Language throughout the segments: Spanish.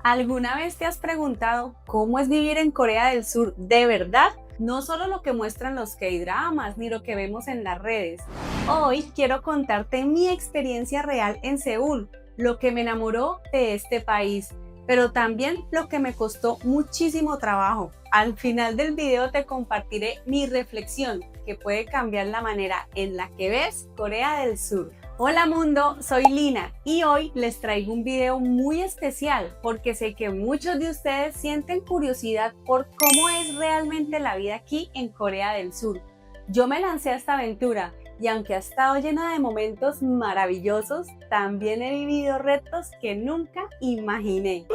¿Alguna vez te has preguntado cómo es vivir en Corea del Sur de verdad? No solo lo que muestran los K-dramas ni lo que vemos en las redes. Hoy quiero contarte mi experiencia real en Seúl, lo que me enamoró de este país, pero también lo que me costó muchísimo trabajo. Al final del video te compartiré mi reflexión que puede cambiar la manera en la que ves Corea del Sur. Hola mundo, soy Lina y hoy les traigo un video muy especial porque sé que muchos de ustedes sienten curiosidad por cómo es realmente la vida aquí en Corea del Sur. Yo me lancé a esta aventura y aunque ha estado llena de momentos maravillosos, también he vivido retos que nunca imaginé.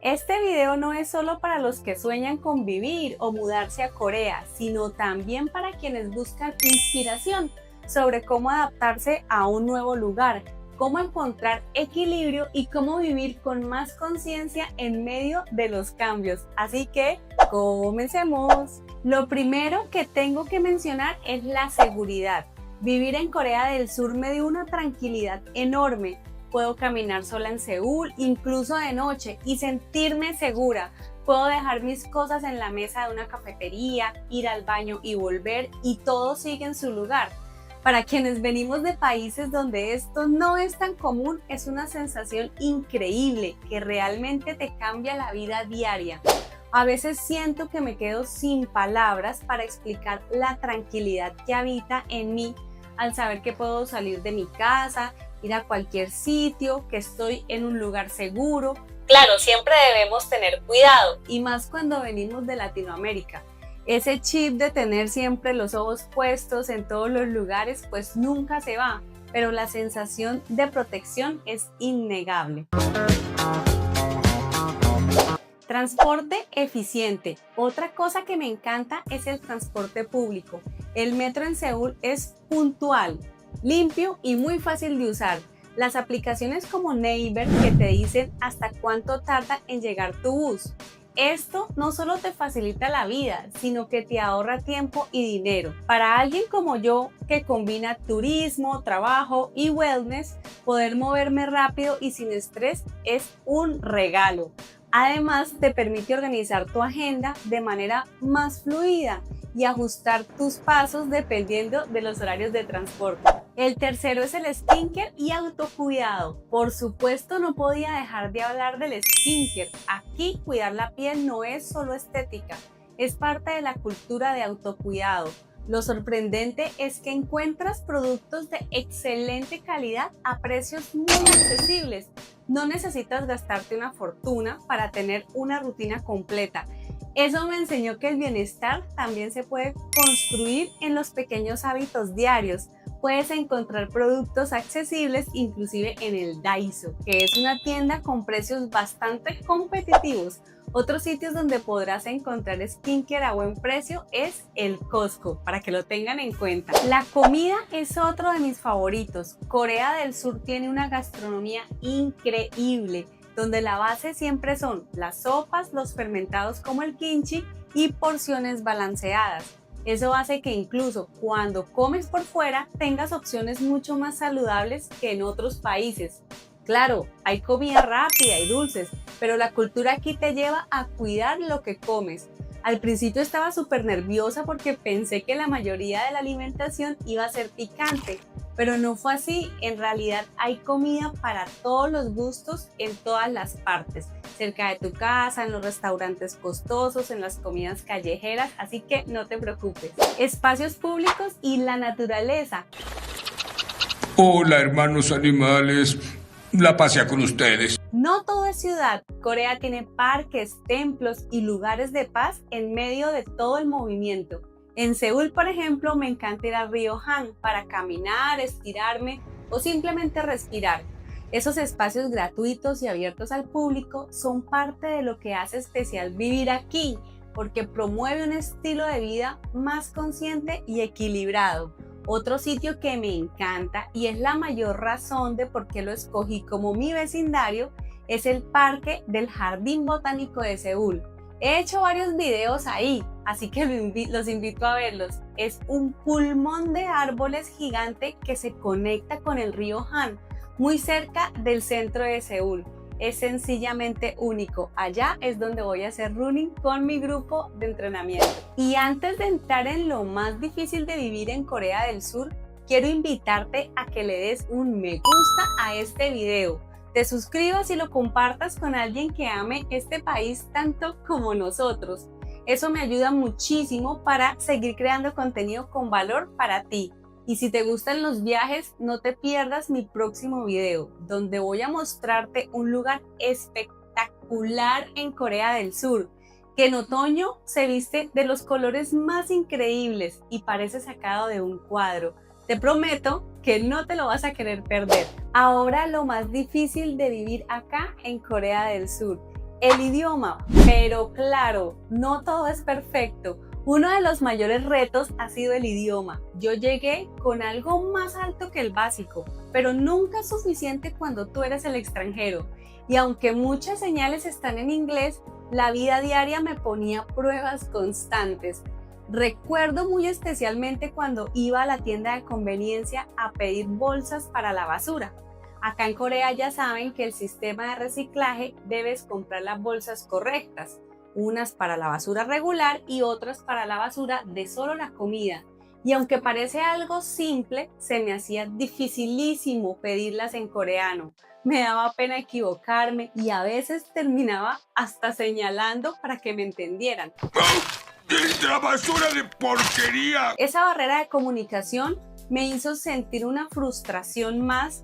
Este video no es solo para los que sueñan con vivir o mudarse a Corea, sino también para quienes buscan inspiración sobre cómo adaptarse a un nuevo lugar, cómo encontrar equilibrio y cómo vivir con más conciencia en medio de los cambios. Así que, comencemos. Lo primero que tengo que mencionar es la seguridad. Vivir en Corea del Sur me dio una tranquilidad enorme. Puedo caminar sola en Seúl, incluso de noche, y sentirme segura. Puedo dejar mis cosas en la mesa de una cafetería, ir al baño y volver, y todo sigue en su lugar. Para quienes venimos de países donde esto no es tan común, es una sensación increíble que realmente te cambia la vida diaria. A veces siento que me quedo sin palabras para explicar la tranquilidad que habita en mí al saber que puedo salir de mi casa, ir a cualquier sitio, que estoy en un lugar seguro. Claro, siempre debemos tener cuidado, y más cuando venimos de Latinoamérica. Ese chip de tener siempre los ojos puestos en todos los lugares pues nunca se va, pero la sensación de protección es innegable. Transporte eficiente. Otra cosa que me encanta es el transporte público. El metro en Seúl es puntual, limpio y muy fácil de usar. Las aplicaciones como Naver que te dicen hasta cuánto tarda en llegar tu bus. Esto no solo te facilita la vida, sino que te ahorra tiempo y dinero. Para alguien como yo, que combina turismo, trabajo y wellness, poder moverme rápido y sin estrés es un regalo. Además, te permite organizar tu agenda de manera más fluida y ajustar tus pasos dependiendo de los horarios de transporte. El tercero es el skincare y autocuidado. Por supuesto, no podía dejar de hablar del skincare. Aquí cuidar la piel no es solo estética, es parte de la cultura de autocuidado. Lo sorprendente es que encuentras productos de excelente calidad a precios muy accesibles. No necesitas gastarte una fortuna para tener una rutina completa. Eso me enseñó que el bienestar también se puede construir en los pequeños hábitos diarios. Puedes encontrar productos accesibles inclusive en el Daiso, que es una tienda con precios bastante competitivos. Otros sitios donde podrás encontrar skincare a buen precio es el Costco, para que lo tengan en cuenta. La comida es otro de mis favoritos. Corea del Sur tiene una gastronomía increíble, donde la base siempre son las sopas, los fermentados como el kimchi y porciones balanceadas. Eso hace que incluso cuando comes por fuera tengas opciones mucho más saludables que en otros países. Claro, hay comida rápida y dulces, pero la cultura aquí te lleva a cuidar lo que comes. Al principio estaba súper nerviosa porque pensé que la mayoría de la alimentación iba a ser picante, pero no fue así. En realidad hay comida para todos los gustos en todas las partes, cerca de tu casa, en los restaurantes costosos, en las comidas callejeras, así que no te preocupes. Espacios públicos y la naturaleza. Hola, hermanos animales. La pasea con ustedes. No todo es ciudad. Corea tiene parques, templos y lugares de paz en medio de todo el movimiento. En Seúl, por ejemplo, me encanta ir al río Han para caminar, estirarme o simplemente respirar. Esos espacios gratuitos y abiertos al público son parte de lo que hace especial vivir aquí, porque promueve un estilo de vida más consciente y equilibrado. Otro sitio que me encanta y es la mayor razón de por qué lo escogí como mi vecindario es el Parque del Jardín Botánico de Seúl. He hecho varios videos ahí, así que los invito a verlos. Es un pulmón de árboles gigante que se conecta con el río Han, muy cerca del centro de Seúl. es sencillamente único. Allá es donde voy a hacer running con mi grupo de entrenamiento. Y antes de entrar en lo más difícil de vivir en Corea del Sur, quiero invitarte a que le des un me gusta a este video, te suscribas y lo compartas con alguien que ame este país tanto como nosotros. Eso me ayuda muchísimo para seguir creando contenido con valor para ti. Y si te gustan los viajes, no te pierdas mi próximo video, donde voy a mostrarte un lugar espectacular en Corea del Sur, que en otoño se viste de los colores más increíbles y parece sacado de un cuadro. Te prometo que no te lo vas a querer perder. Ahora lo más difícil de vivir acá en Corea del Sur, el idioma. Pero claro, no todo es perfecto. Uno de los mayores retos ha sido el idioma. Yo llegué con algo más alto que el básico, pero nunca es suficiente cuando tú eres el extranjero. Y aunque muchas señales están en inglés, la vida diaria me ponía pruebas constantes. Recuerdo muy especialmente cuando iba a la tienda de conveniencia a pedir bolsas para la basura. Acá en Corea ya saben que el sistema de reciclaje debes comprar las bolsas correctas. Unas para la basura regular y otras para la basura de solo la comida. Y aunque parece algo simple, se me hacía dificilísimo pedirlas en coreano. Me daba pena equivocarme y a veces terminaba hasta señalando para que me entendieran. ¡La basura de porquería! Esa barrera de comunicación me hizo sentir una frustración más.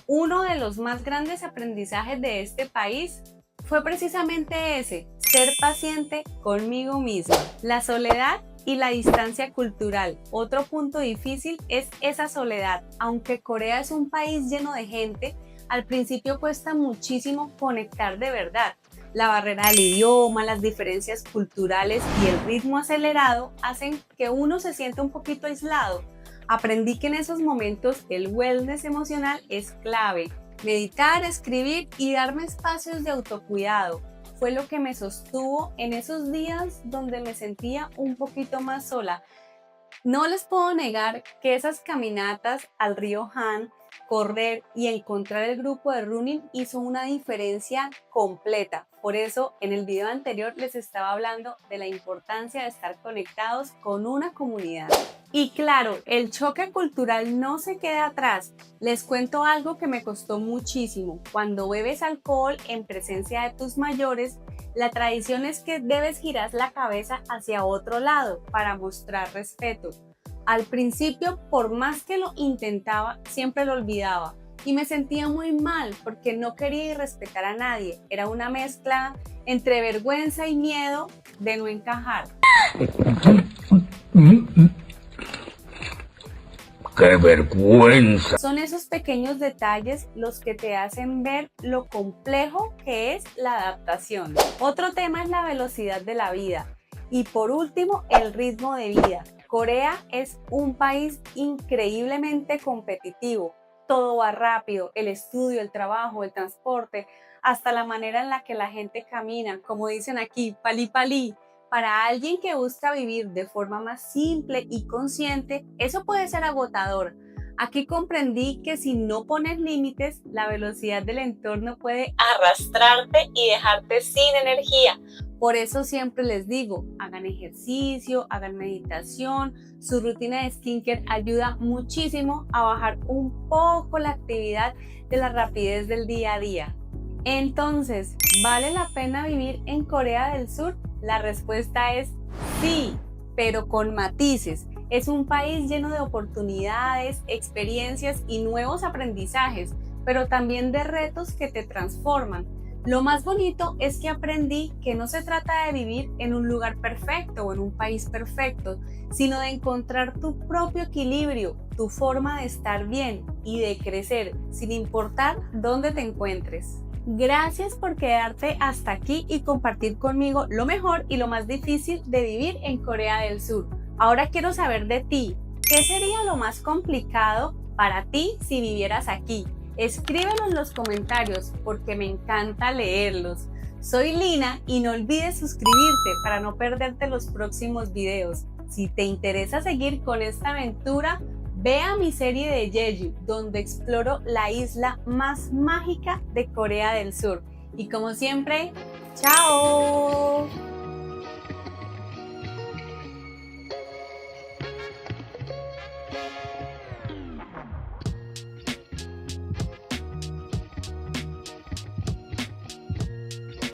Uno de los más grandes aprendizajes de este país fue precisamente ese, ser paciente conmigo misma. La soledad y la distancia cultural. Otro punto difícil es esa soledad. Aunque Corea es un país lleno de gente, al principio cuesta muchísimo conectar de verdad. La barrera del idioma, las diferencias culturales y el ritmo acelerado hacen que uno se sienta un poquito aislado. Aprendí que en esos momentos el wellness emocional es clave. Meditar, escribir y darme espacios de autocuidado fue lo que me sostuvo en esos días donde me sentía un poquito más sola. No les puedo negar que esas caminatas al río Han, correr y encontrar el grupo de running hizo una diferencia completa. Por eso en el video anterior les estaba hablando de la importancia de estar conectados con una comunidad. Y claro, el choque cultural no se queda atrás. Les cuento algo que me costó muchísimo. Cuando bebes alcohol en presencia de tus mayores, la tradición es que debes girar la cabeza hacia otro lado para mostrar respeto. Al principio, por más que lo intentaba, siempre lo olvidaba y me sentía muy mal porque no quería irrespetar a nadie. Era una mezcla entre vergüenza y miedo de no encajar. ¡Qué vergüenza! Son esos pequeños detalles los que te hacen ver lo complejo que es la adaptación. Otro tema es la velocidad de la vida. Y por último, el ritmo de vida. Corea es un país increíblemente competitivo. Todo va rápido, el estudio, el trabajo, el transporte, hasta la manera en la que la gente camina, como dicen aquí, palí palí. Para alguien que busca vivir de forma más simple y consciente, eso puede ser agotador. Aquí comprendí que si no pones límites, la velocidad del entorno puede arrastrarte y dejarte sin energía. Por eso siempre les digo, hagan ejercicio, hagan meditación, su rutina de skincare ayuda muchísimo a bajar un poco la actividad de la rapidez del día a día. Entonces, ¿vale la pena vivir en Corea del Sur? La respuesta es sí, pero con matices. Es un país lleno de oportunidades, experiencias y nuevos aprendizajes, pero también de retos que te transforman. Lo más bonito es que aprendí que no se trata de vivir en un lugar perfecto o en un país perfecto, sino de encontrar tu propio equilibrio, tu forma de estar bien y de crecer, sin importar dónde te encuentres. Gracias por quedarte hasta aquí y compartir conmigo lo mejor y lo más difícil de vivir en Corea del Sur. Ahora quiero saber de ti, ¿qué sería lo más complicado para ti si vivieras aquí? Escríbelo en los comentarios porque me encanta leerlos. Soy Lina y no olvides suscribirte para no perderte los próximos videos. Si te interesa seguir con esta aventura, ve a mi serie de Jeju, donde exploro la isla más mágica de Corea del Sur. Y como siempre, ¡chao!